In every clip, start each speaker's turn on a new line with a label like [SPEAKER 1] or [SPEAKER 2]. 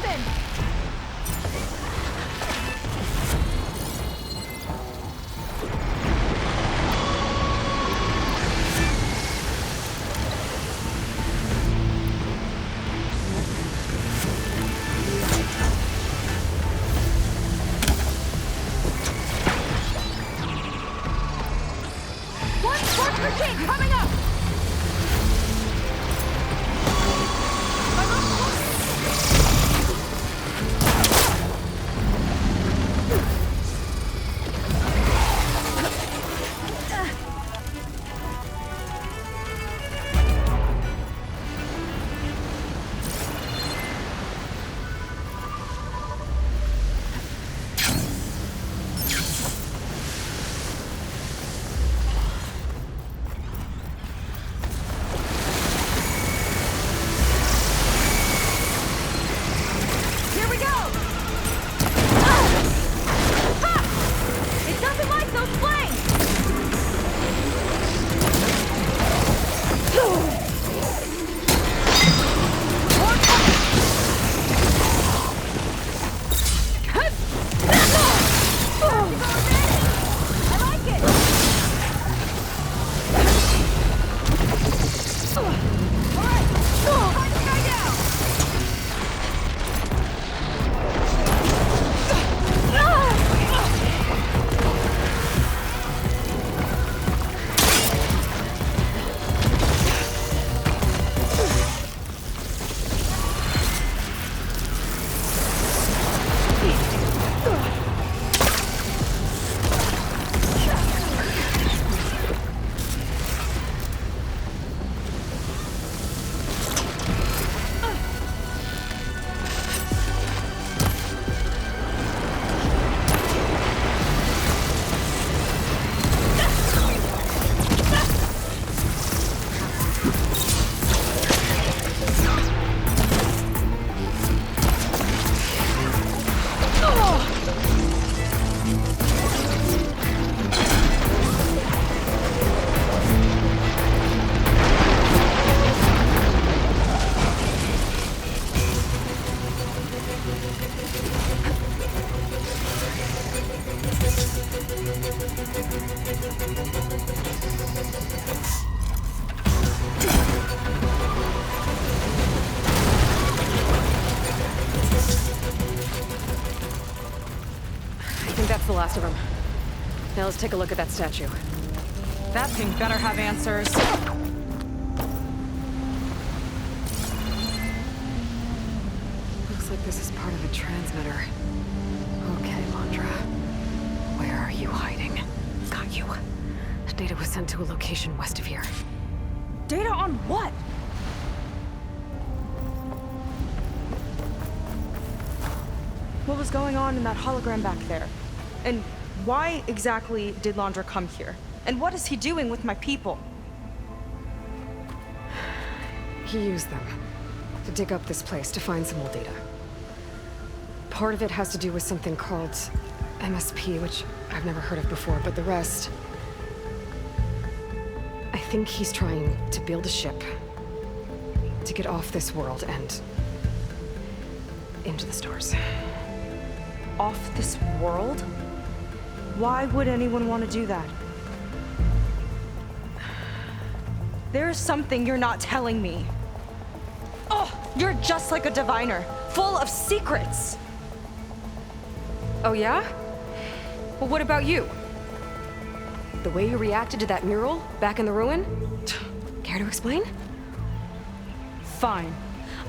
[SPEAKER 1] in! One spark per king coming up!
[SPEAKER 2] That's the last of them. Now let's take a look at that statue.
[SPEAKER 1] That thing better have answers.
[SPEAKER 2] Looks like this is part of a transmitter. Okay, Londra. Where are you hiding? Got you. Data was sent to a location west of here.
[SPEAKER 1] Data on what? What was going on in that hologram back there? And why exactly did Londra come here? And what is he doing with my people?
[SPEAKER 2] He used them to dig up this place to find some old data. Part of it has to do with something called MSP, which I've never heard of before, but the rest... I think he's trying to build a ship to get off this world and into the stars.
[SPEAKER 1] Off this world? Why would anyone want to do that? There's something you're not telling me. Oh, you're just like a diviner, full of secrets.
[SPEAKER 2] Oh yeah? Well, what about you? The way you reacted to that mural back in the ruin? Care to explain?
[SPEAKER 1] Fine.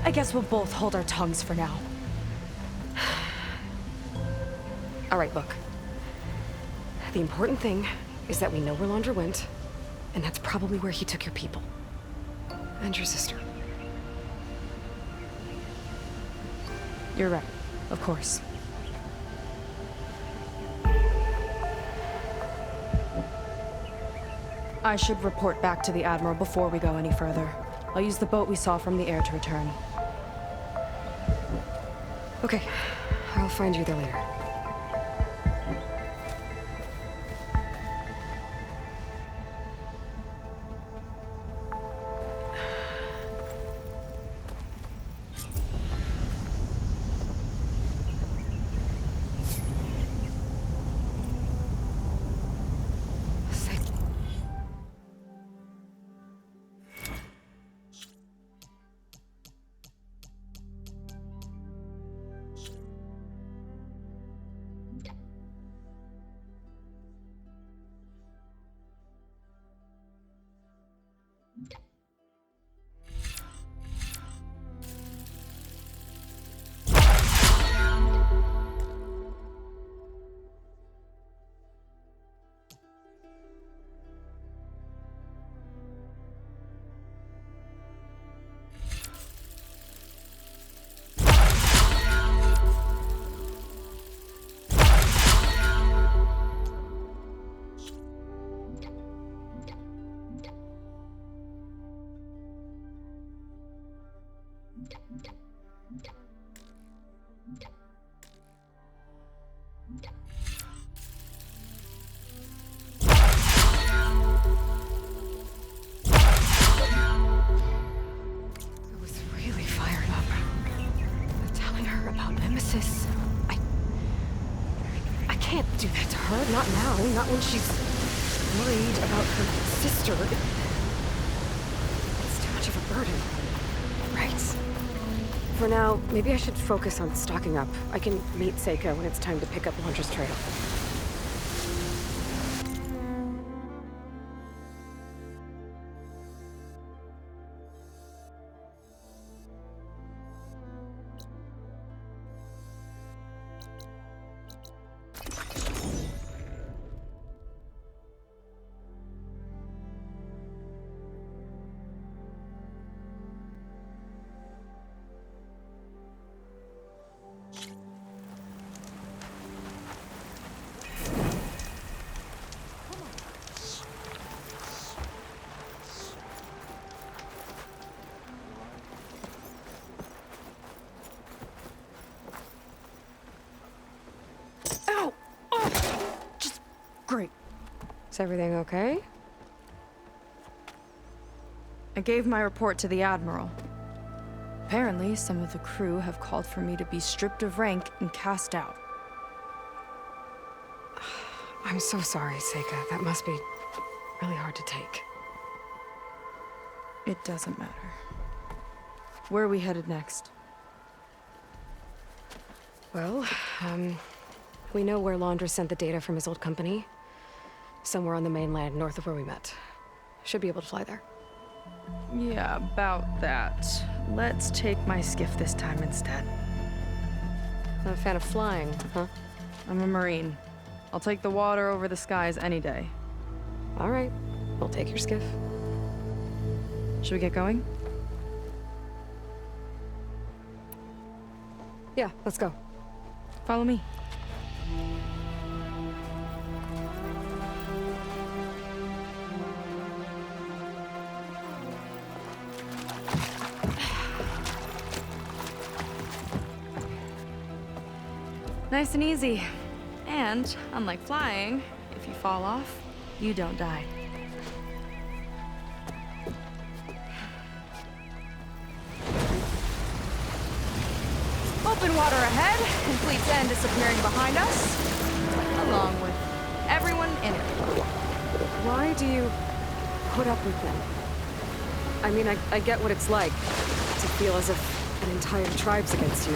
[SPEAKER 1] I guess we'll both hold our tongues for now.
[SPEAKER 2] All right, look. The important thing is that we know where Londra went, and that's probably where he took your people. And your sister.
[SPEAKER 1] You're right, of course. I should report back to the Admiral before we go any further. I'll use the boat we saw from the air to return.
[SPEAKER 2] Okay, I'll find you there later. I was really fired up. Telling her about Nemesis. I can't do that to her. Not now. Not when she's worried about her sister. It's too much of a burden. Right. For now, maybe I should focus on stocking up. I can meet Seika when it's time to pick up Londra's trail.
[SPEAKER 1] Ow! Oh! Just great.
[SPEAKER 2] Is everything okay?
[SPEAKER 1] I gave my report to the Admiral. Apparently, some of the crew have called for me to be stripped of rank and cast out.
[SPEAKER 2] I'm so sorry, Seika. That must be really hard to take.
[SPEAKER 1] It doesn't matter. Where are we headed next?
[SPEAKER 2] Well, we know where Londra sent the data from his old company. Somewhere on the mainland, north of where we met. Should be able to fly there.
[SPEAKER 1] Yeah, about that. Let's take my skiff this time instead.
[SPEAKER 2] Not a fan of flying, huh?
[SPEAKER 1] I'm a Marine. I'll take the water over the skies any day.
[SPEAKER 2] All right. We'll take your skiff.
[SPEAKER 1] Should we get going?
[SPEAKER 2] Yeah, let's go.
[SPEAKER 1] Follow me. Nice and easy. And, unlike flying, if you fall off, you don't die. Open water ahead, and Fleet's End disappearing behind us, along with everyone in it.
[SPEAKER 2] Why do you put up with them? I mean, I get what it's like to feel as if an entire tribe's against you.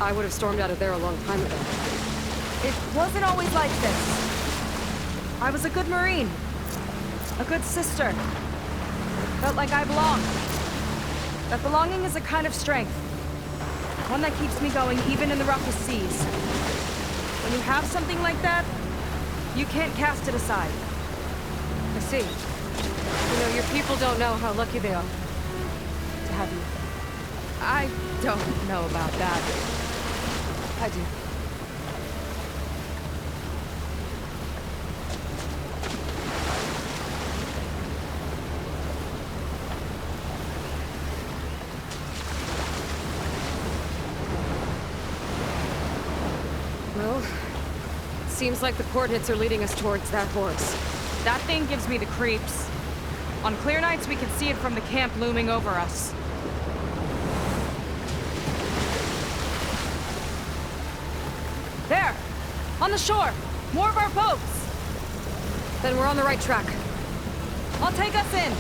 [SPEAKER 2] I would have stormed out of there a long time ago.
[SPEAKER 1] It wasn't always like this. I was a good Marine. A good sister. Felt like I belonged. That belonging is a kind of strength. One that keeps me going even in the roughest seas. When you have something like that, you can't cast it aside.
[SPEAKER 2] I see. You know, your people don't know how lucky they are to have you.
[SPEAKER 1] I don't know about that.
[SPEAKER 2] I do. Well, seems like the coordinates are leading us towards that horse.
[SPEAKER 1] That thing gives me the creeps. On clear nights, we can see it from the camp looming over us. There! On the shore! More of our boats!
[SPEAKER 2] Then we're on the right track.
[SPEAKER 1] I'll take us in!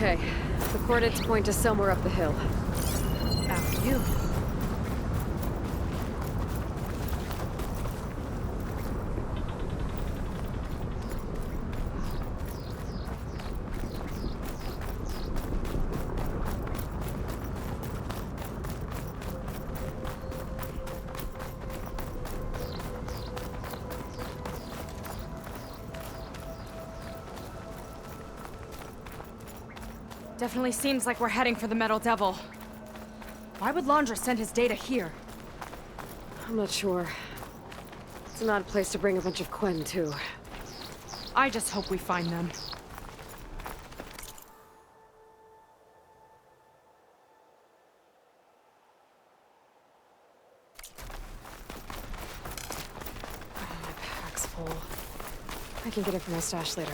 [SPEAKER 2] Okay, the coordinates point to somewhere up the hill.
[SPEAKER 1] After you. Definitely seems like we're heading for the Metal Devil. Why would Laundra send his data here?
[SPEAKER 2] I'm not sure. It's an odd place to bring a bunch of Quen, too.
[SPEAKER 1] I just hope we find them.
[SPEAKER 2] Oh, my pack's full. I can get it from my stash later.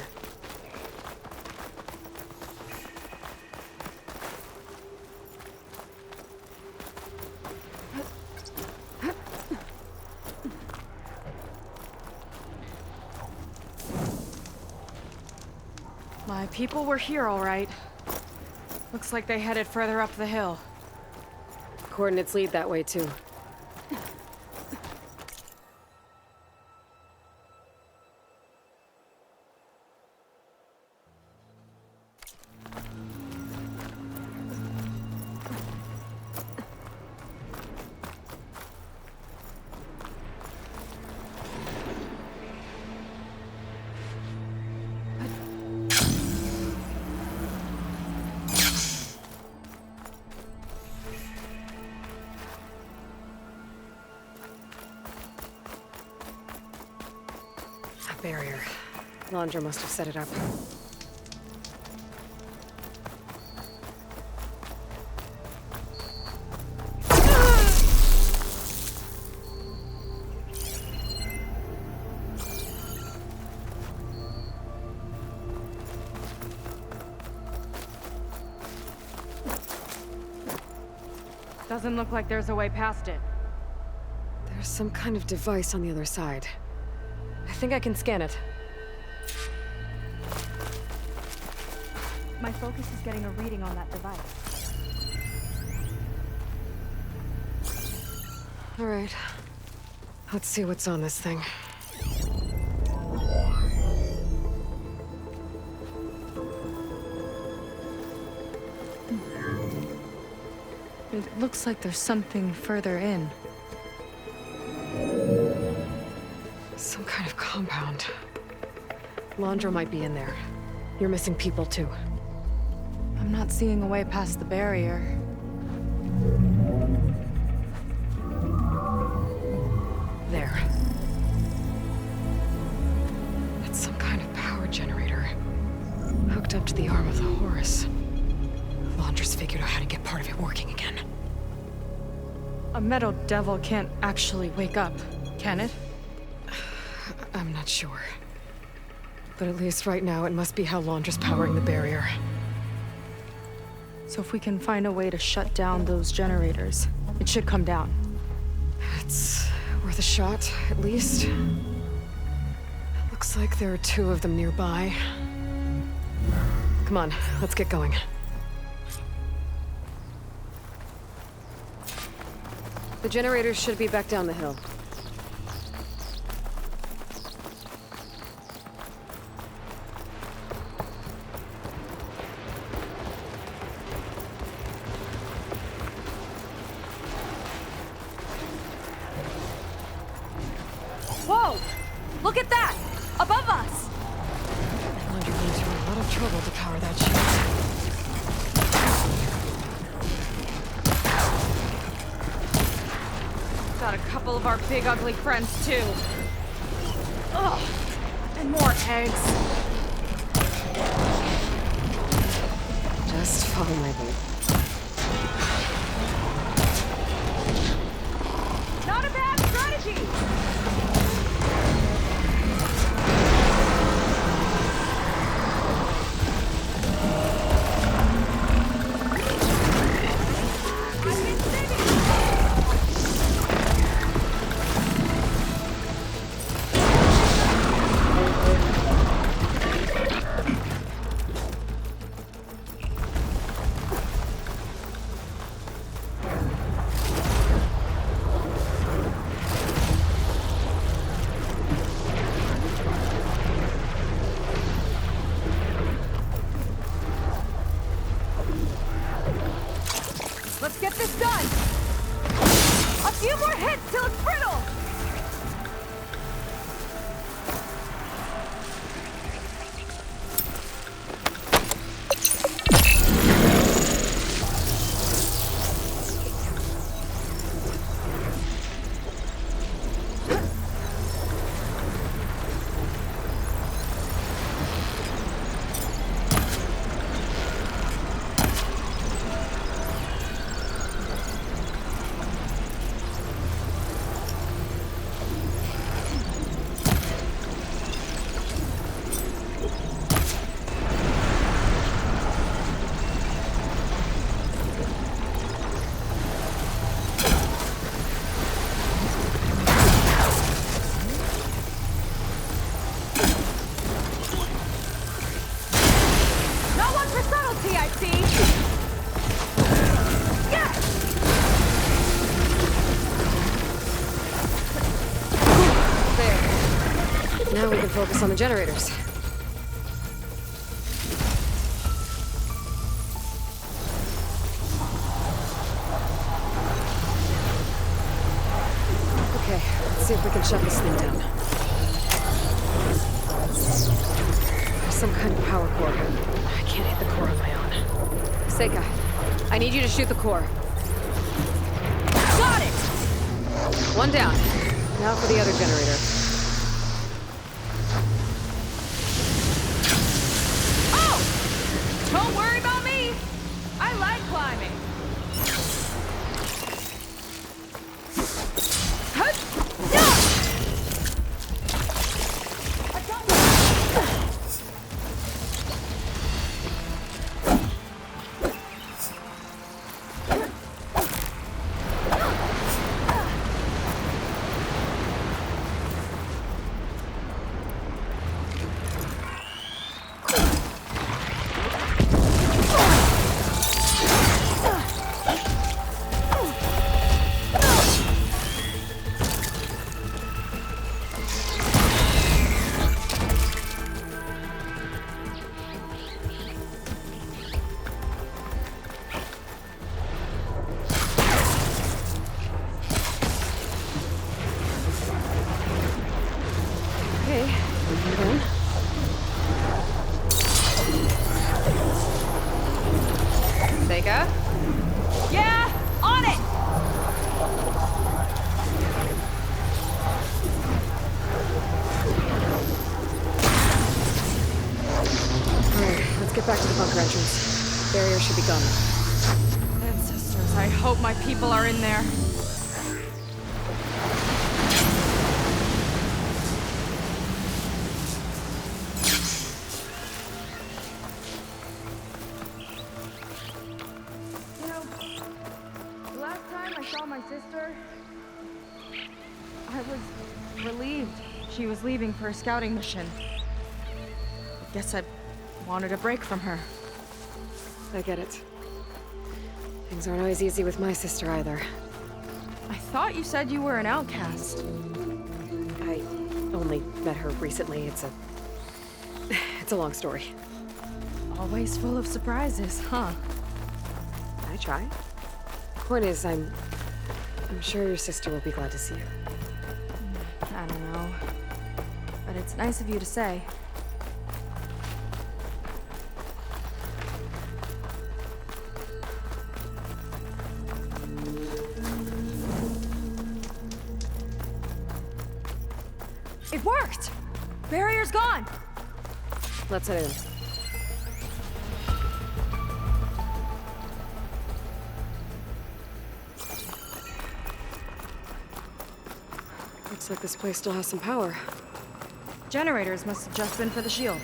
[SPEAKER 1] My people were here, all right. Looks like they headed further up the hill.
[SPEAKER 2] Coordinates lead that way, too. Barrier. Laundra must have set it up.
[SPEAKER 1] Doesn't look like there's a way past it.
[SPEAKER 2] There's some kind of device on the other side. I think I can scan it.
[SPEAKER 1] My focus is getting a reading on that device.
[SPEAKER 2] All right. Let's see what's on this thing.
[SPEAKER 1] It looks like there's something further in.
[SPEAKER 2] Some kind of compound. Laundra might be in there. You're missing people, too.
[SPEAKER 1] I'm not seeing a way past the barrier.
[SPEAKER 2] There. It's some kind of power generator. Hooked up to the arm of the Horus. Laundra's figured out how to get part of it working again.
[SPEAKER 1] A Metal Devil can't actually wake up, can it?
[SPEAKER 2] I'm not sure. But at least right now, it must be how Laundra's powering the barrier.
[SPEAKER 1] So if we can find a way to shut down those generators, it should come down.
[SPEAKER 2] It's worth a shot, at least. Looks like there are 2 of them nearby. Come on, let's get going. The generators should be back down the hill.
[SPEAKER 1] Whoa! Look at that! Above us!
[SPEAKER 2] Laundry went through a lot of trouble to power that shit.
[SPEAKER 1] Got a couple of our big ugly friends, too. Ugh! And more eggs.
[SPEAKER 2] Just follow my lead.
[SPEAKER 1] Not a bad strategy!
[SPEAKER 2] we can focus on the generators. Okay, let's see if we can shut this thing down. There's some kind of power core. I can't hit the core on my own. Seika, I need you to shoot the core.
[SPEAKER 1] Got it!
[SPEAKER 2] One down. Now for the other generator.
[SPEAKER 1] Oh! Don't worry about me! I like climbing. Hut! No!
[SPEAKER 2] Seika?
[SPEAKER 1] Yeah! On it!
[SPEAKER 2] Alright, let's get back to the bunker entrance. Barrier should be gone.
[SPEAKER 1] Ancestors, I hope my people are in there. You know, the last time I saw my sister, I was relieved she was leaving for a scouting mission. Guess I wanted a break from her.
[SPEAKER 2] I get it. Things aren't always easy with my sister either.
[SPEAKER 1] I thought you said you were an outcast.
[SPEAKER 2] I only met her recently. It's a long story.
[SPEAKER 1] Always full of surprises, huh?
[SPEAKER 2] I try. Point is, I'm sure your sister will be glad to see you.
[SPEAKER 1] I don't know. But it's nice of you to say. It worked! Barrier's gone!
[SPEAKER 2] Let's head in. Looks like this place still has some power.
[SPEAKER 1] Generators must have just been for the shield.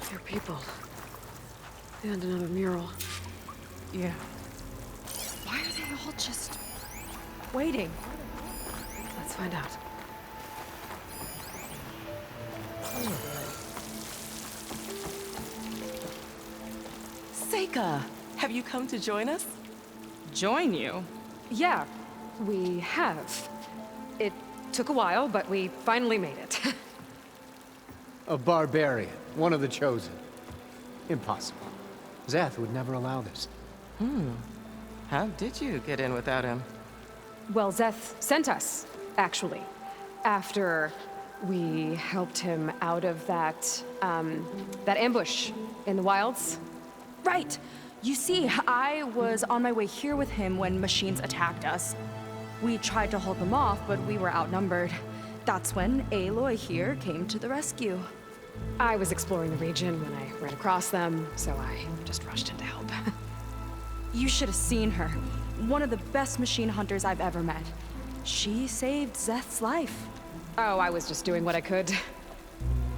[SPEAKER 2] They're people. And another mural.
[SPEAKER 1] Yeah. Why are they all just waiting?
[SPEAKER 2] Let's find out.
[SPEAKER 3] Seika, have you come to join us?
[SPEAKER 1] Join you?
[SPEAKER 2] Yeah, we have. It took a while, but we finally made it.
[SPEAKER 4] A barbarian, one of the chosen. Impossible. Szeth would never allow this.
[SPEAKER 3] How did you get in without him?
[SPEAKER 2] Well, Szeth sent us, actually. After we helped him out of that ambush in the wilds.
[SPEAKER 1] Right! You see, I was on my way here with him when machines attacked us. We tried to hold them off, but we were outnumbered. That's when Aloy here came to the rescue.
[SPEAKER 2] I was exploring the region when I ran across them, so I just rushed in to help.
[SPEAKER 1] You should have seen her. One of the best machine hunters I've ever met. She saved Szeth's life.
[SPEAKER 2] Oh, I was just doing what I could.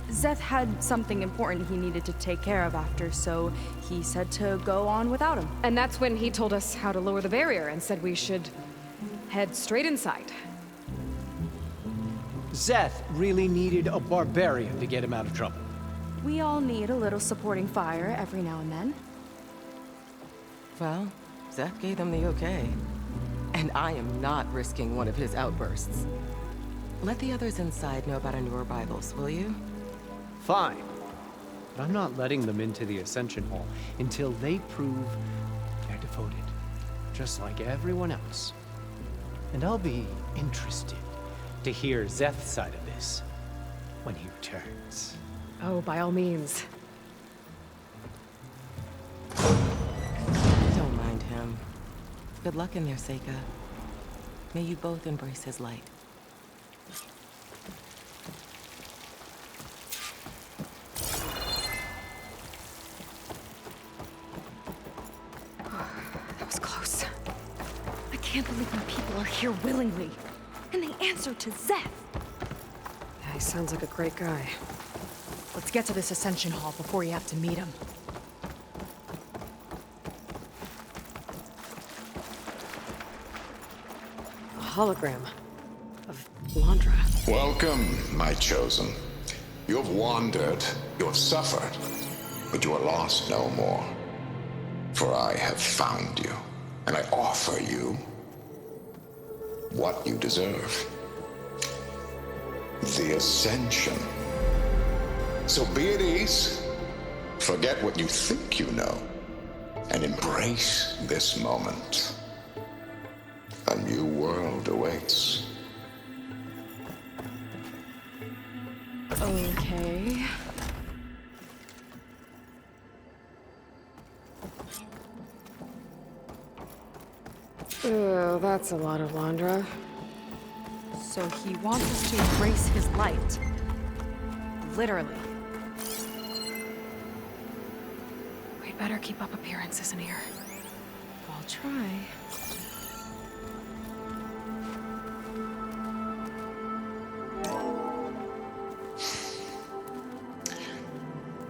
[SPEAKER 1] Zeth had something important he needed to take care of after, so he said to go on without him.
[SPEAKER 2] And that's when he told us how to lower the barrier and said we should head straight inside.
[SPEAKER 4] Zeth really needed a barbarian to get him out of trouble.
[SPEAKER 1] We all need a little supporting fire every now and then.
[SPEAKER 3] Well, Zeth gave them the okay. And I am not risking one of his outbursts. Let the others inside know about our new arrivals, will you?
[SPEAKER 4] Fine. But I'm not letting them into the Ascension Hall until they prove they're devoted. Just like everyone else. And I'll be interested to hear Zeth's side of this when he returns.
[SPEAKER 2] Oh, by all means.
[SPEAKER 3] Don't mind him. Good luck in there, Seika. May you both embrace his light.
[SPEAKER 1] That was close. I can't believe my people are here willingly. And they answer to Zeth.
[SPEAKER 2] Yeah, he sounds like a great guy.
[SPEAKER 1] Let's get to this Ascension Hall before you have to meet him.
[SPEAKER 2] A hologram of Londra.
[SPEAKER 5] Welcome, my chosen. You have wandered, you have suffered, but you are lost no more. For I have found you, and I offer you what you deserve. The Ascension. So be at ease, forget what you think you know, and embrace this moment. A new world awaits.
[SPEAKER 1] Okay.
[SPEAKER 2] Oh, that's a lot of Londra.
[SPEAKER 1] So he wants us to embrace his light. Literally.
[SPEAKER 2] We'd better keep up appearances in here.
[SPEAKER 1] I'll try.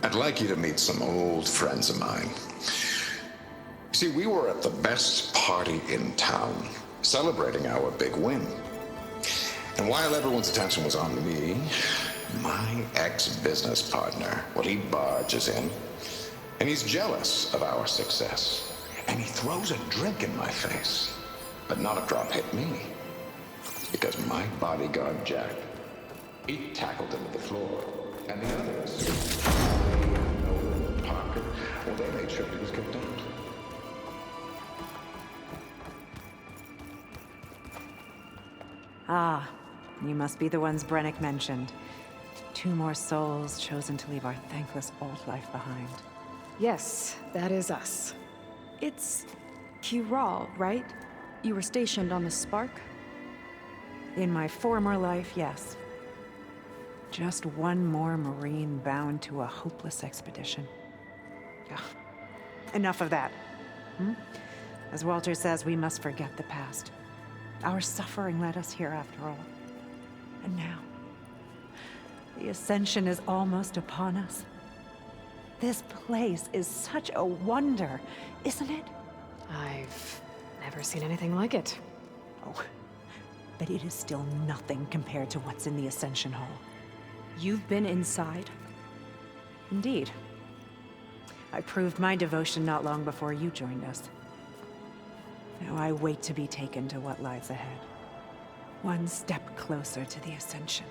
[SPEAKER 5] I'd like you to meet some old friends of mine. See, we were at the best party in town, celebrating our big win. And while everyone's attention was on me, my ex-business partner, well, he barges in, and he's jealous of our success. And he throws a drink in my face, but not a drop hit me. Because my bodyguard, Jack, he tackled him to the floor, and the others, Parker, well, they made sure he was kicked out.
[SPEAKER 6] Ah, you must be the ones Brennick mentioned. 2 more souls chosen to leave our thankless old life behind.
[SPEAKER 2] Yes, that is us.
[SPEAKER 1] It's Kiral, right? You were stationed on the Spark?
[SPEAKER 6] In my former life, yes. Just one more Marine bound to a hopeless expedition. Ugh. Enough of that. As Walter says, we must forget the past. Our suffering led us here after all. And now, the Ascension is almost upon us. This place is such a wonder, isn't it?
[SPEAKER 2] I've never seen anything like it.
[SPEAKER 6] Oh, but it is still nothing compared to what's in the Ascension Hall.
[SPEAKER 1] You've been inside?
[SPEAKER 6] Indeed. I proved my devotion not long before you joined us. Now I wait to be taken to what lies ahead. One step closer to the Ascension.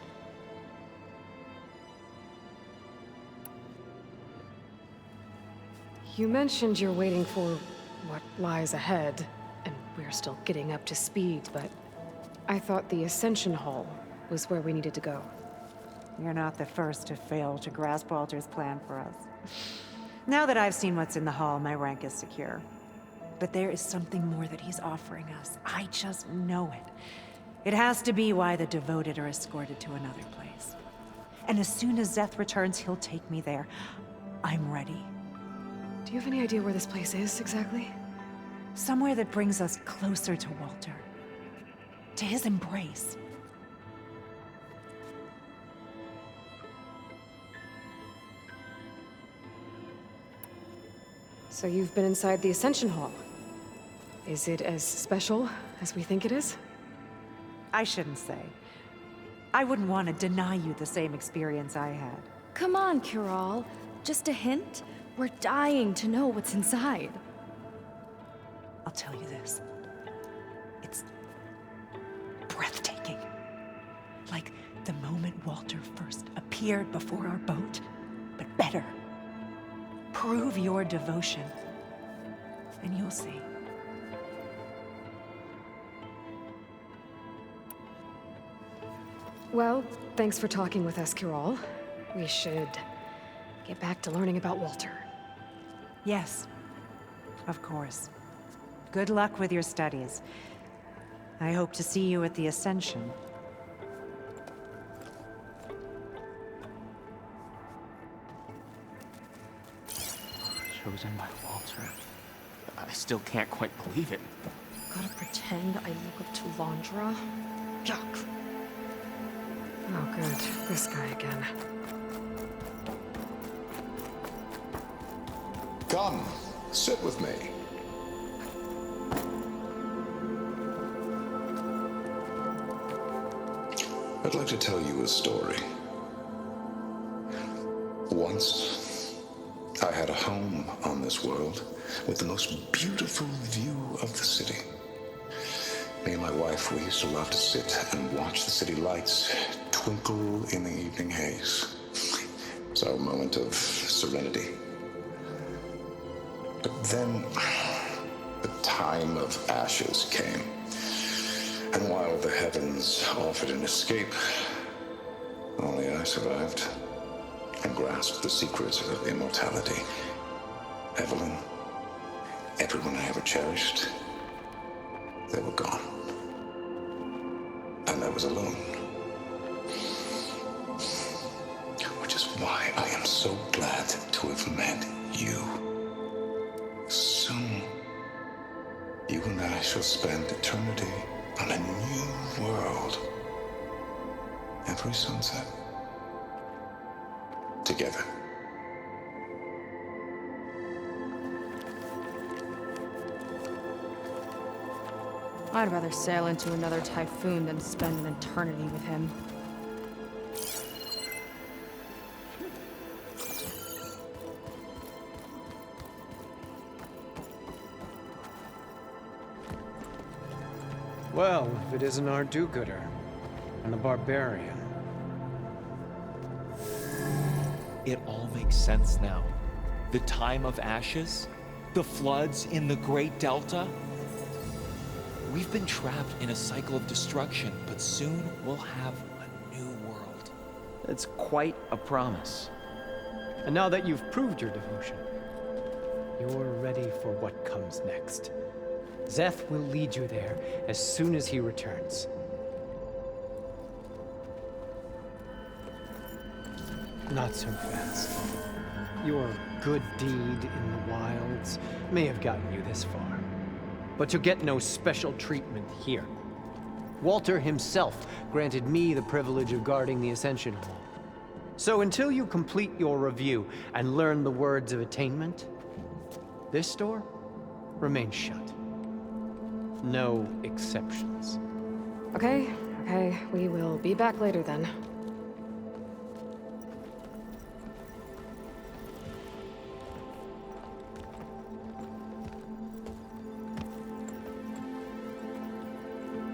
[SPEAKER 2] You mentioned you're waiting for what lies ahead, and we're still getting up to speed, but I thought the Ascension Hall was where we needed to go.
[SPEAKER 6] You're not the first to fail to grasp Walter's plan for us. Now that I've seen what's in the hall, my rank is secure. But there is something more that he's offering us. I just know it. It has to be why the devoted are escorted to another place. And as soon as Zeth returns, he'll take me there. I'm ready.
[SPEAKER 2] Do you have any idea where this place is, exactly?
[SPEAKER 6] Somewhere that brings us closer to Walter. To his embrace.
[SPEAKER 2] So you've been inside the Ascension Hall. Is it as special as we think it is?
[SPEAKER 6] I shouldn't say. I wouldn't want to deny you the same experience I had.
[SPEAKER 1] Come on, Kiral. Just a hint? We're dying to know what's inside.
[SPEAKER 6] I'll tell you this. It's breathtaking. Like the moment Walter first appeared before our boat, but better. Prove your devotion, and you'll see.
[SPEAKER 2] Well, thanks for talking with us, Kiral. We should get back to learning about Walter.
[SPEAKER 6] Yes, of course. Good luck with your studies. I hope to see you at the Ascension.
[SPEAKER 7] Chosen by Walter. I still can't quite believe it.
[SPEAKER 1] Gotta pretend I look up to Londra? Yuck.
[SPEAKER 2] Oh, good. This guy again.
[SPEAKER 5] Come, sit with me. I'd like to tell you a story. Once, I had a home on this world with the most beautiful view of the city. Me and my wife, we used to love to sit and watch the city lights twinkle in the evening haze. It's our moment of serenity. But then, the time of ashes came. And while the heavens offered an escape, only I survived and grasped the secrets of immortality. Evelyn, everyone I ever cherished, they were gone. And I was alone. Which is why I am so glad to have met you. Soon, you and I shall spend eternity on a new world. Every sunset. Together.
[SPEAKER 1] I'd rather sail into another typhoon than spend an eternity with him.
[SPEAKER 4] Well, if it isn't our do-gooder and the barbarian.
[SPEAKER 8] It all makes sense now. The time of ashes, the floods in the Great Delta. We've been trapped in a cycle of destruction, but soon we'll have a new world.
[SPEAKER 7] It's quite a promise.
[SPEAKER 4] And now that you've proved your devotion, you're ready for what comes next. Szeth will lead you there as soon as he returns. Not so fast. Your good deed in the wilds may have gotten you this far, but you'll get no special treatment here. Walter himself granted me the privilege of guarding the Ascension Hall. So until you complete your review and learn the words of attainment, this door remains shut. No exceptions.
[SPEAKER 2] Okay, we will be back later then.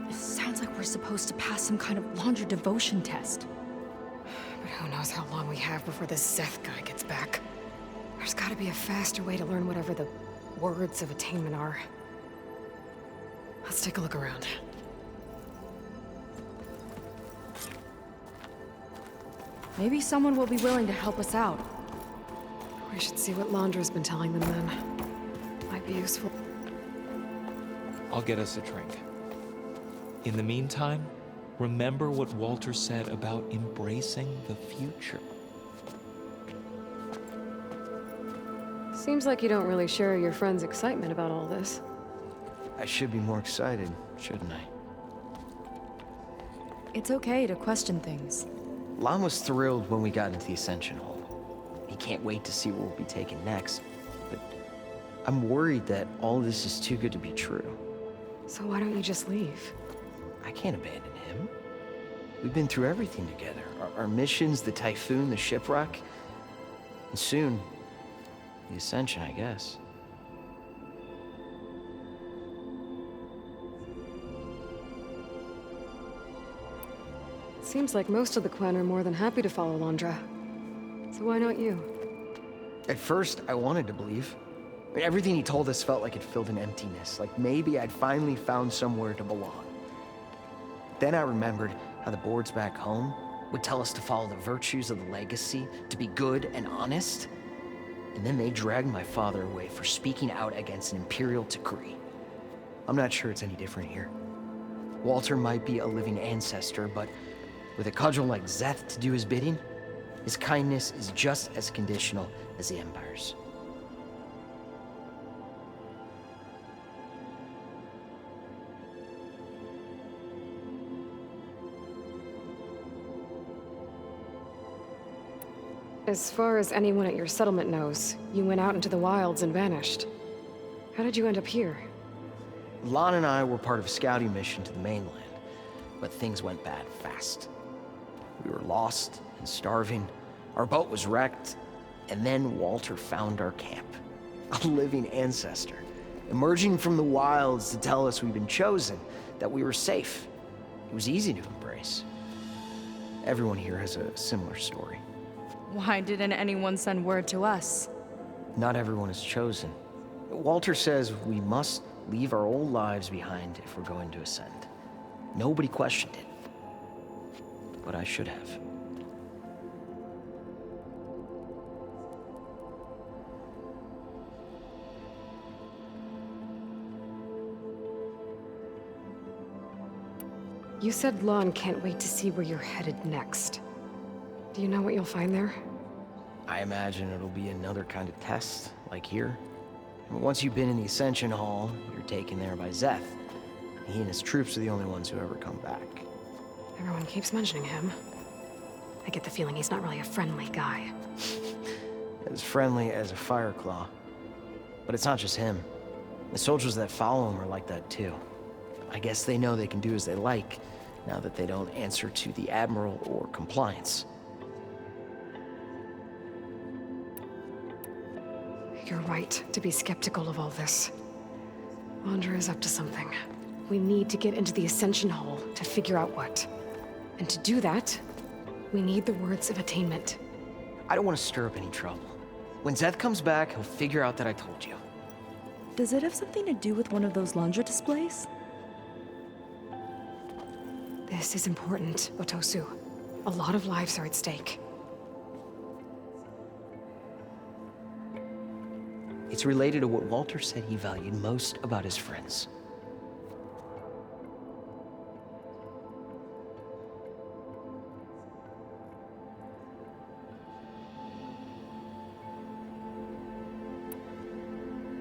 [SPEAKER 1] It sounds like we're supposed to pass some kind of Londra devotion test.
[SPEAKER 2] But who knows how long we have before this Szeth guy gets back. There's gotta be a faster way to learn whatever the words of attainment are. Let's take a look around.
[SPEAKER 1] Maybe someone will be willing to help us out.
[SPEAKER 2] We should see what Londra's been telling them then. Might be useful.
[SPEAKER 8] I'll get us a drink. In the meantime, remember what Walter said about embracing the future.
[SPEAKER 2] Seems like you don't really share your friend's excitement about all this.
[SPEAKER 7] I should be more excited, shouldn't I?
[SPEAKER 1] It's okay to question things.
[SPEAKER 7] Lon was thrilled when we got into the Ascension Hall. He can't wait to see where we'll be taken next, but
[SPEAKER 9] I'm worried that all this is too good to be true.
[SPEAKER 2] So why don't you just leave?
[SPEAKER 9] I can't abandon him. We've been through everything together. Our missions, the Typhoon, the shipwreck. And soon, the Ascension, I guess.
[SPEAKER 2] Seems like most of the Quen are more than happy to follow Londra. So why not you?
[SPEAKER 9] At first, I wanted to believe. I mean, everything he told us felt like it filled an emptiness, like maybe I'd finally found somewhere to belong. Then I remembered how the boards back home would tell us to follow the virtues of the legacy, to be good and honest. And then they dragged my father away for speaking out against an imperial decree. I'm not sure it's any different here. Walter might be a living ancestor, but with a cudgel like Szeth to do his bidding, his kindness is just as conditional as the Empire's.
[SPEAKER 2] As far as anyone at your settlement knows, you went out into the wilds and vanished. How did you end up here?
[SPEAKER 9] Lon and I were part of a scouting mission to the mainland, but things went bad fast. We were lost and starving, our boat was wrecked, and then Walter found our camp. A living ancestor, emerging from the wilds to tell us we'd been chosen, that we were safe. It was easy to embrace. Everyone here has a similar story.
[SPEAKER 1] Why didn't anyone send word to us?
[SPEAKER 9] Not everyone is chosen. Walter says we must leave our old lives behind if we're going to ascend. Nobody questioned it. But I should have.
[SPEAKER 2] You said Lon can't wait to see where you're headed next. Do you know what you'll find there?
[SPEAKER 9] I imagine it'll be another kind of test, like here. Once you've been in the Ascension Hall, you're taken there by Szeth. He and his troops are the only ones who ever come back.
[SPEAKER 2] Everyone keeps mentioning him. I get the feeling he's not really a friendly guy.
[SPEAKER 9] As friendly as a Fireclaw. But it's not just him. The soldiers that follow him are like that too. I guess they know they can do as they like, now that they don't answer to the Admiral or Compliance.
[SPEAKER 2] You're right to be skeptical of all this. Londra is up to something. We need to get into the Ascension Hall to figure out what. And to do that, we need the words of attainment.
[SPEAKER 9] I don't want to stir up any trouble. When Szeth comes back, he'll figure out that I told you.
[SPEAKER 10] Does it have something to do with one of those Londra displays?
[SPEAKER 2] This is important, Otosu. A lot of lives are at stake.
[SPEAKER 9] It's related to what Walter said he valued most about his friends.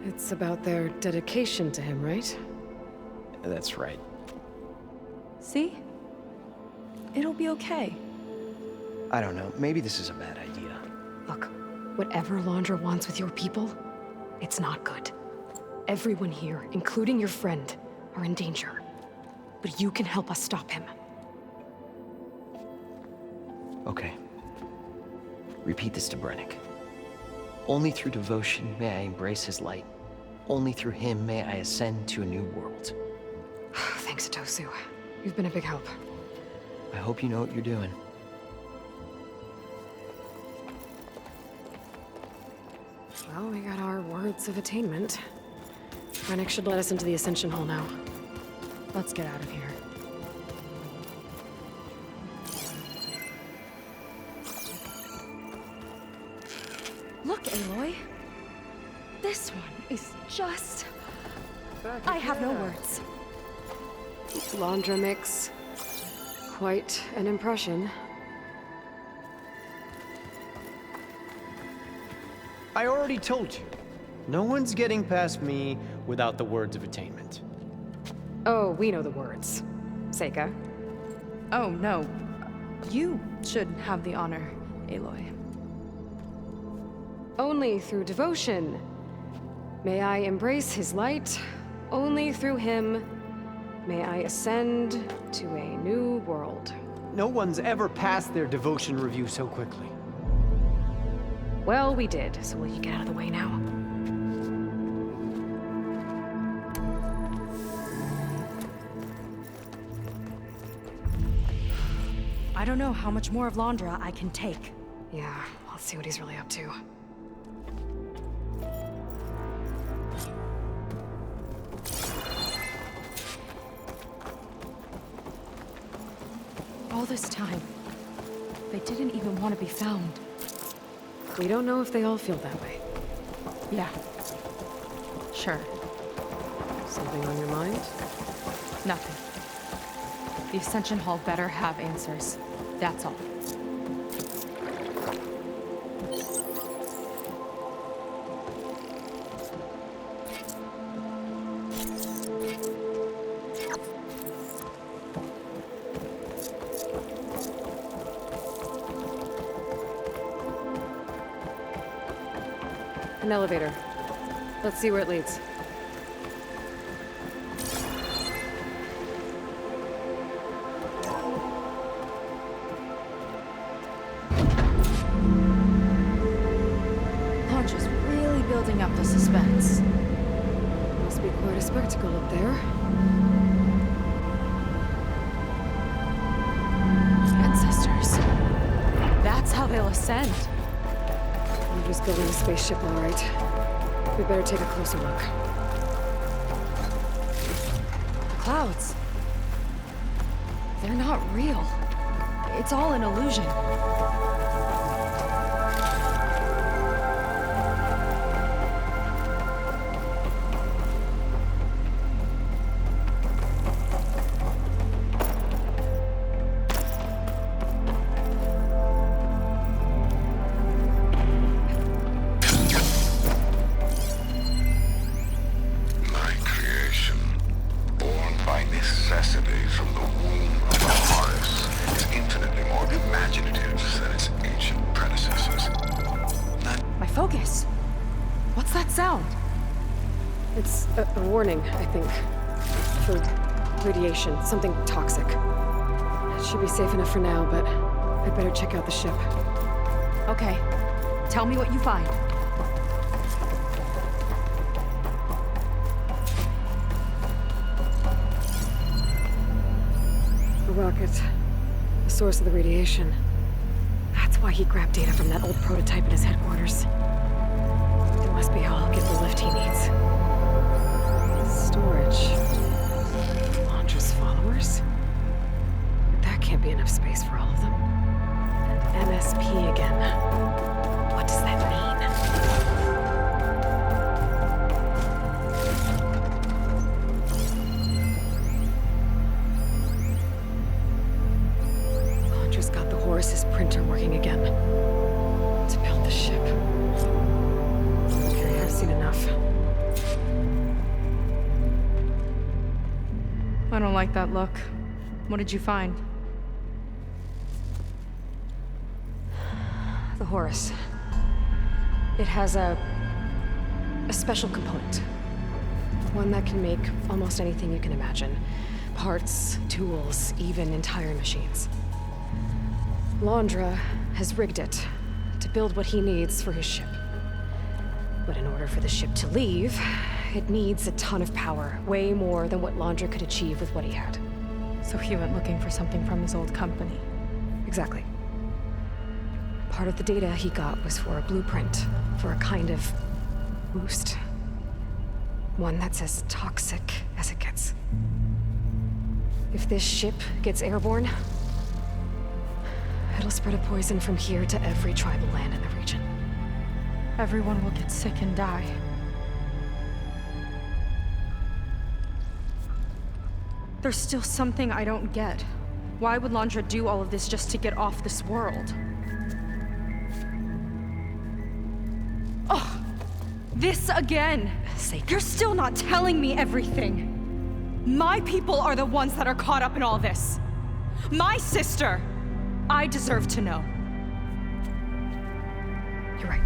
[SPEAKER 2] It's about their dedication to him, right?
[SPEAKER 9] That's right.
[SPEAKER 10] See? It'll be okay.
[SPEAKER 9] I don't know. Maybe this is a bad idea.
[SPEAKER 2] Look, whatever Londra wants with your people, it's not good. Everyone here, including your friend, are in danger. But you can help us stop him.
[SPEAKER 9] Okay. Repeat this to Brennick. Only through devotion may I embrace his light. Only through him may I ascend to a new world.
[SPEAKER 2] Thanks, Otosu. You've been a big help.
[SPEAKER 9] I hope you know what you're doing.
[SPEAKER 2] Well, we got our words of attainment. Brennick should let us into the Ascension Hall now. Let's get out of here.
[SPEAKER 1] Look, Aloy. This one is just... I have no words.
[SPEAKER 2] Londra makes quite an impression.
[SPEAKER 4] I already told you. No one's getting past me without the words of attainment.
[SPEAKER 2] Oh, we know the words. Seika.
[SPEAKER 1] Oh, no. You should have the honor, Aloy.
[SPEAKER 2] Only through devotion May I embrace his light. Only through him may I ascend to a new world.
[SPEAKER 4] No one's ever passed their devotion review so quickly.
[SPEAKER 2] Well, we did, so will you get out of the way now?
[SPEAKER 1] I don't know how much more of Londra I can take.
[SPEAKER 2] Yeah, let's see what he's really up to.
[SPEAKER 1] All this time, they didn't even want to be found.
[SPEAKER 2] We don't know if they all feel that way.
[SPEAKER 1] Yeah. Sure.
[SPEAKER 2] Something on your mind?
[SPEAKER 1] Nothing. The Ascension Hall better have answers. That's all.
[SPEAKER 2] An elevator. Let's see where it leads.
[SPEAKER 1] Londra's really building up the suspense.
[SPEAKER 2] Must be quite a spectacle up there.
[SPEAKER 1] Ancestors. That's how they'll ascend.
[SPEAKER 2] We're just building a spaceship, all right. We better take a closer look.
[SPEAKER 1] The clouds. They're not real. It's all an illusion. Focus. What's that sound?
[SPEAKER 2] It's a warning, I think. For radiation, something toxic. It should be safe enough for now, but I'd better check out the ship.
[SPEAKER 1] Okay. Tell me what you find.
[SPEAKER 2] A rocket. The source of the radiation. That's why he grabbed data from that old prototype at his headquarters. It must be how I'll get the lift he needs. Storage. Londra's followers? But that can't be enough space for all of them. And MSP again. What does that mean? Londra's got the Horus's printer working again. To build the ship. Okay, I've seen enough.
[SPEAKER 1] I don't like that look. What did you find?
[SPEAKER 2] The Horus. It has a special component. One that can make almost anything you can imagine. Parts, tools, even entire machines. Londra has rigged it to build what he needs for his ship. But in order for the ship to leave, it needs a ton of power, way more than what Londra could achieve with what he had.
[SPEAKER 1] So he went looking for something from his old company.
[SPEAKER 2] Exactly. Part of the data he got was for a blueprint, for a kind of boost. One that's as toxic as it gets. If this ship gets airborne, it'll spread a poison from here to every tribal land in the region.
[SPEAKER 1] Everyone will get sick and die. There's still something I don't get. Why would Londra do all of this just to get off this world? Oh, this again! You're still not telling me everything. My people are the ones that are caught up in all this. My sister! I deserve to know.
[SPEAKER 2] You're right.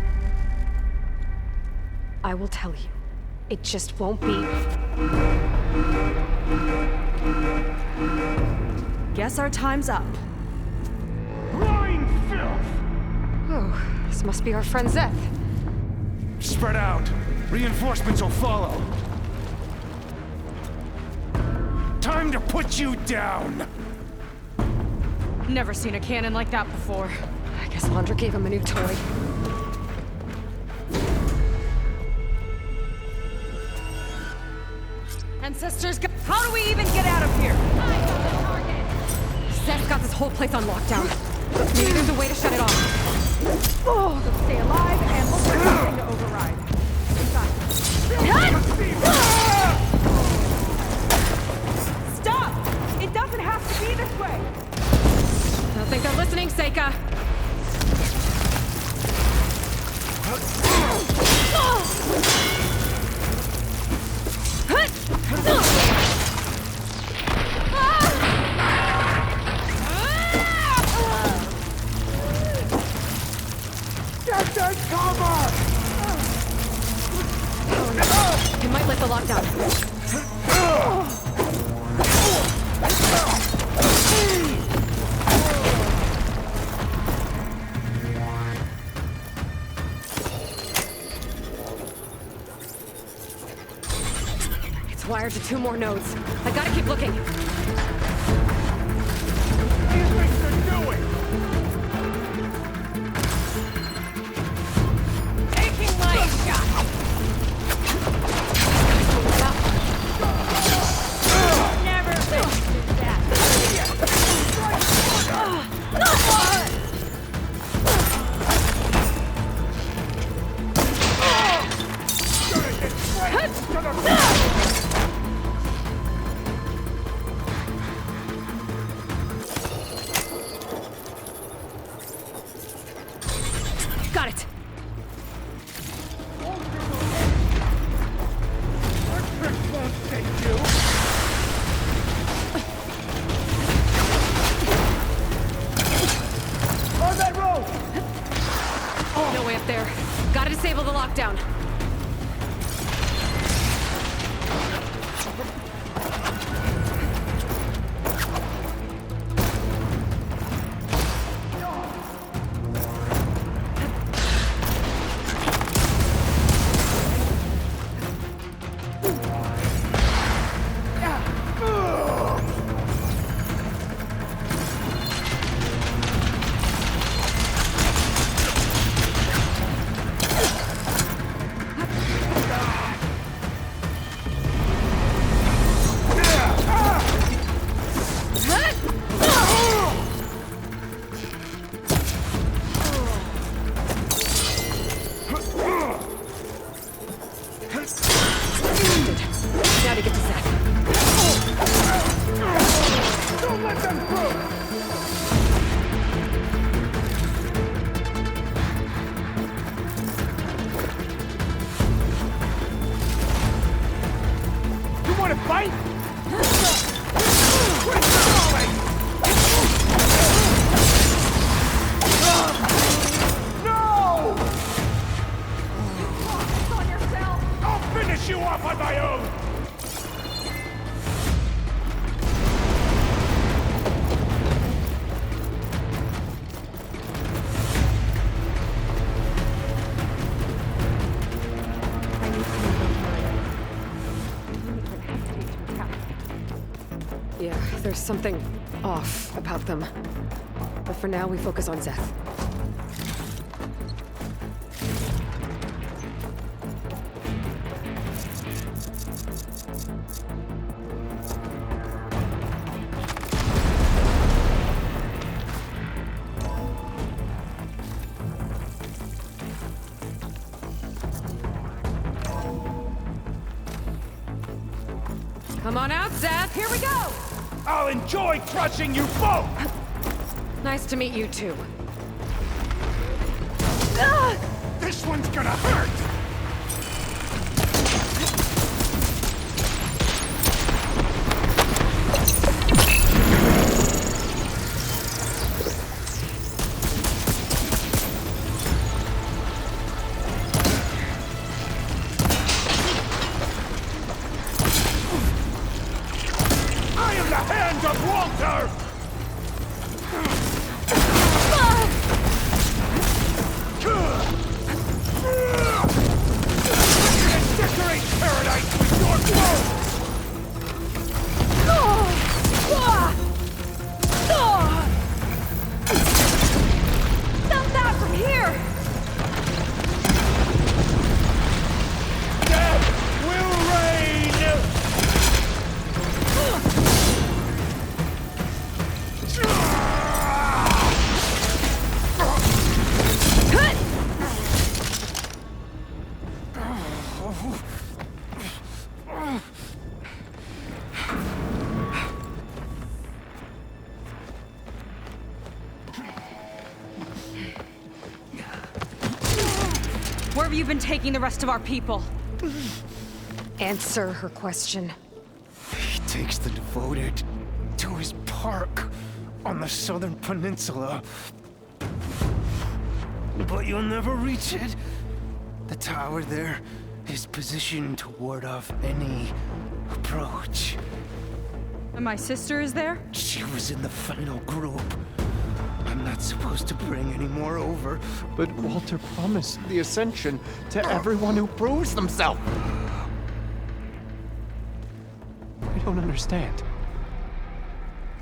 [SPEAKER 2] I will tell you It just won't be.
[SPEAKER 1] Guess our time's up.
[SPEAKER 11] Lying filth!
[SPEAKER 2] Oh, this must be our friend Zeth.
[SPEAKER 11] Spread out. Reinforcements will follow. Time to put you down!
[SPEAKER 1] Never seen a cannon like that before.
[SPEAKER 2] I guess Laundra gave him a new toy.
[SPEAKER 1] And sisters, how do we even get out of here?
[SPEAKER 2] Zeth's got this whole place on lockdown. Maybe there's a way to shut it off.
[SPEAKER 1] Oh, so stay alive and look for something to override. Stop! It doesn't have to be this way!
[SPEAKER 2] I don't think they're listening, Seika.
[SPEAKER 11] Get that cover!
[SPEAKER 2] It might lift the lockdown. It's wired to 2 more nodes. I gotta keep looking.
[SPEAKER 1] Taking my shot! Never listed that.
[SPEAKER 2] Got it.
[SPEAKER 11] On that road!
[SPEAKER 2] No way up there. Gotta disable the lockdown. Now to get to Zeth.
[SPEAKER 11] Don't let them through! You want to fight? Quit stalling! No!
[SPEAKER 1] Focus on yourself!
[SPEAKER 11] I'll finish you off on my own!
[SPEAKER 2] Yeah, there's something off about them. But for now, we focus on Zeth. Come on out, Zeth! Here we go!
[SPEAKER 11] I'll enjoy crushing you both!
[SPEAKER 2] Nice to meet you, too.
[SPEAKER 11] This one's gonna hurt! hand of Walter! And decorate paradise with your blows!
[SPEAKER 1] Not that from here!
[SPEAKER 11] Death will reign!
[SPEAKER 1] Where have you been taking the rest of our people?
[SPEAKER 2] Answer her question.
[SPEAKER 11] He takes the devoted to his park on the southern peninsula. But you'll never reach it. The tower there is positioned to ward off any approach.
[SPEAKER 1] And my sister is there?
[SPEAKER 11] She was in the final group. I'm not supposed to bring any more over.
[SPEAKER 4] But Walter promised the Ascension to everyone who proves themselves. I don't understand.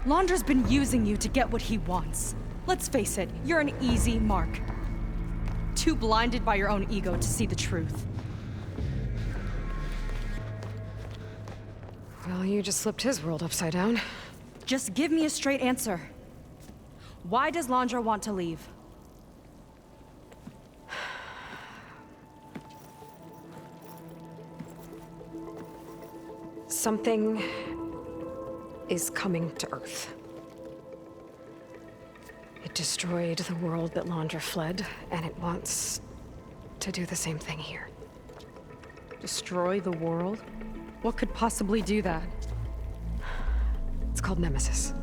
[SPEAKER 1] Londra's been using you to get what he wants. Let's face it, you're an easy mark. Too blinded by your own ego to see the truth.
[SPEAKER 2] Well, you just flipped his world upside down.
[SPEAKER 1] Just give me a straight answer. Why does Londra want to leave?
[SPEAKER 2] Something is coming to Earth. It destroyed the world that Londra fled, and it wants to do the same thing here.
[SPEAKER 1] Destroy the world? What could possibly do that?
[SPEAKER 2] It's called Nemesis.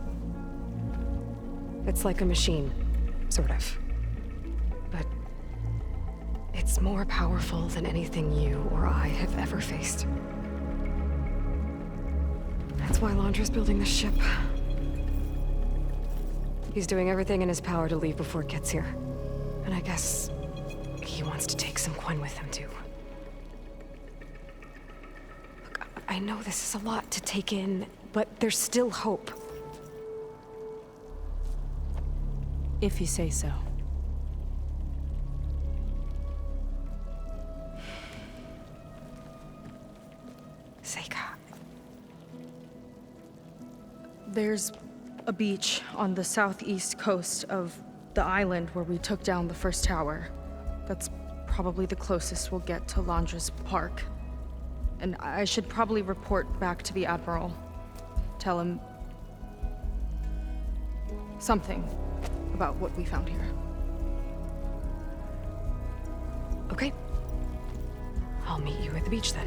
[SPEAKER 2] It's like a machine, sort of. But it's more powerful than anything you or I have ever faced. That's why Londra's building this ship. He's doing everything in his power to leave before it gets here. And I guess he wants to take some Quen with him, too. Look, I know this is a lot to take in, but there's still hope.
[SPEAKER 1] If you say so.
[SPEAKER 2] Seika.
[SPEAKER 1] There's a beach on the southeast coast of the island where we took down the first tower. That's probably the closest we'll get to Londra's park. And I should probably report back to the Admiral. Tell him something about what we found here.
[SPEAKER 2] Okay. I'll meet you at the beach then.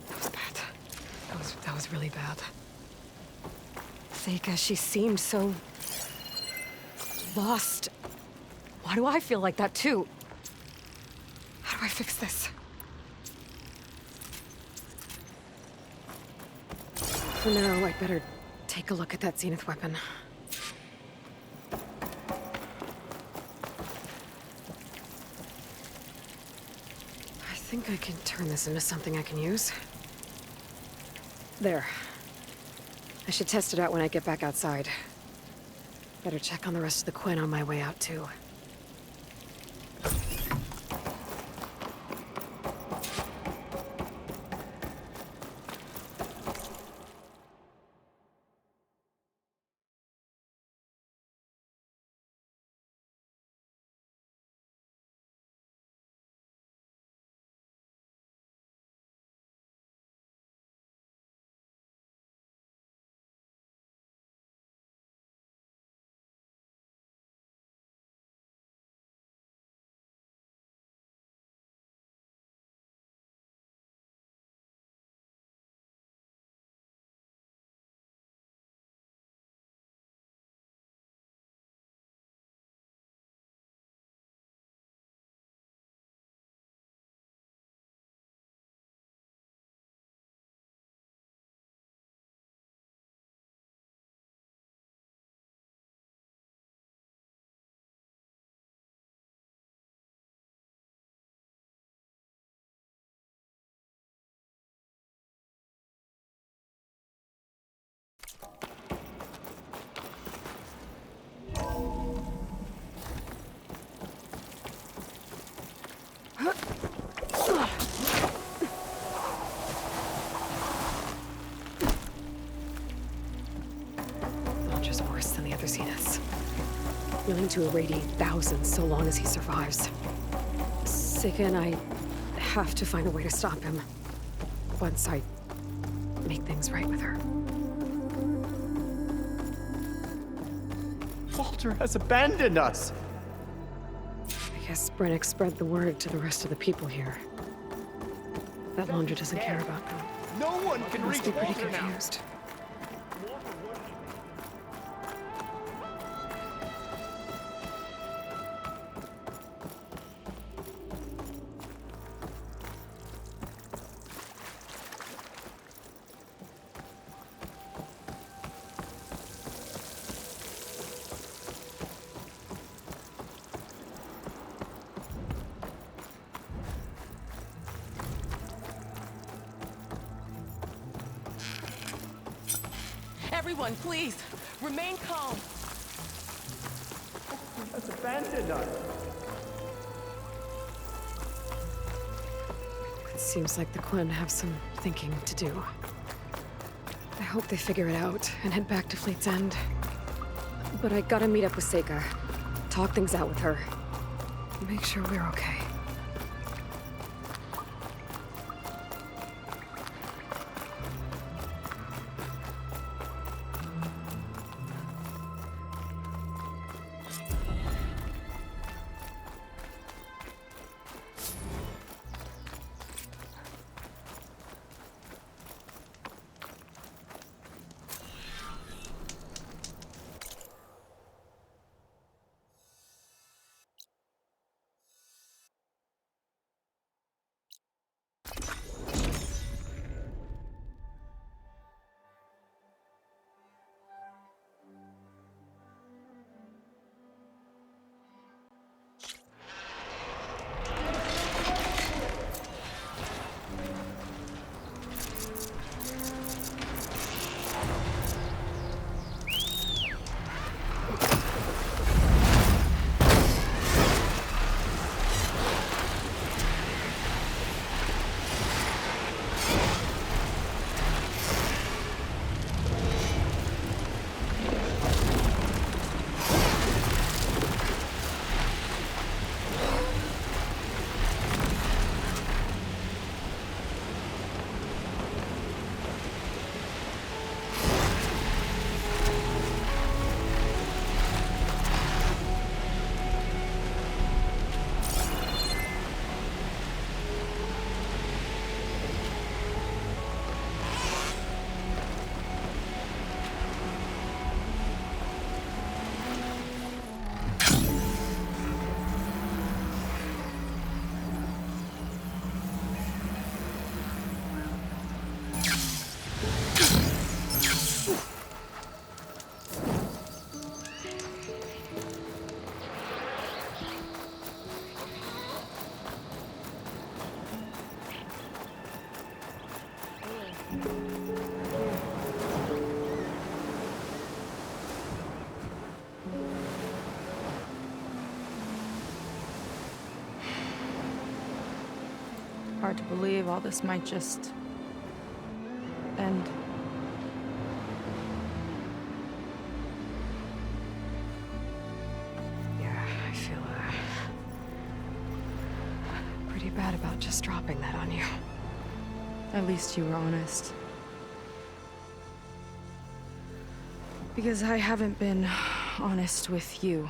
[SPEAKER 2] That was bad. That was really bad. Seika, she seemed so lost. Why do I feel like that too? How do I fix this? For now, I'd better take a look at that Zenith weapon. I think I can turn this into something I can use. There. I should test it out when I get back outside. Better check on the rest of the Quen on my way out, too. than the other Zeniths. Willing to irradiate thousands so long as he survives. Seika and I have to find a way to stop him. Once I make things right with her.
[SPEAKER 4] Walter has abandoned us!
[SPEAKER 2] I guess Brennick spread the word to the rest of the people here. That Laundra doesn't care about them.
[SPEAKER 4] No one can
[SPEAKER 2] Must
[SPEAKER 4] reach
[SPEAKER 2] be pretty
[SPEAKER 4] Walter now!
[SPEAKER 2] confused.
[SPEAKER 3] Everyone, please, remain calm.
[SPEAKER 4] Has abandoned us!
[SPEAKER 2] It seems like the Quen have some thinking to do. I hope they figure it out and head back to Fleet's End. But I gotta meet up with Seika. Talk things out with her. Make sure we're okay.
[SPEAKER 1] Hard to believe all this might just end.
[SPEAKER 2] Yeah, I feel pretty bad about just dropping that on you.
[SPEAKER 1] At least you were honest. Because I haven't been honest with you.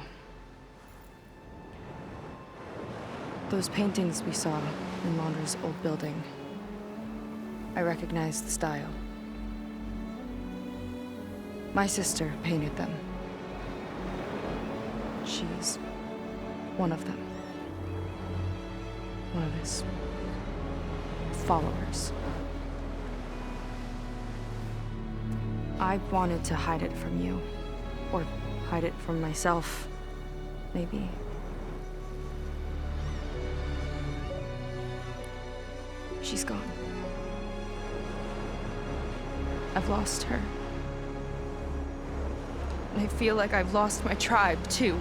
[SPEAKER 1] Those paintings we saw in Laundra's old building. I recognize the style. My sister painted them. She's one of them. One of his followers. I wanted to hide it from you. Or hide it from myself, maybe. She's gone. I've lost her. And I feel like I've lost my tribe, too.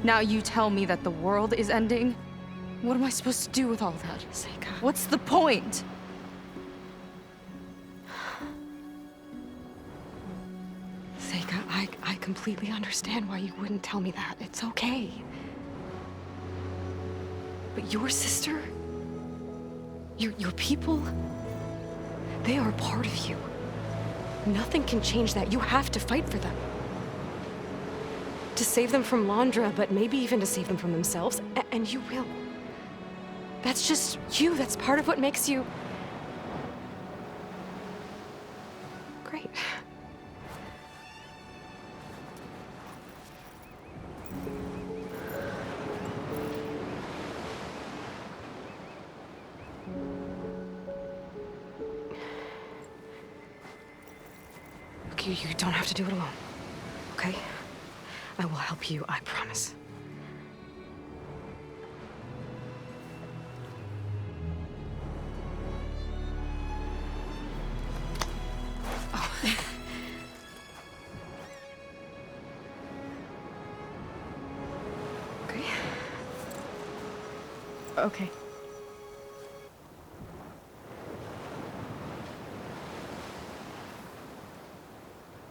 [SPEAKER 1] Now you tell me that the world is ending? What am I supposed to do with all that?
[SPEAKER 2] Seika.
[SPEAKER 1] What's the point?
[SPEAKER 2] Seika, I completely understand why you wouldn't tell me that. It's okay. But your sister, your people, they are a part of you. Nothing can change that. You have to fight for them. To save them from Londra, but maybe even to save them from themselves, and you will. That's just you. That's part of what makes you... great. Look, you don't have to do it alone, okay? I will help you, I promise. Oh. Okay.
[SPEAKER 10] Okay.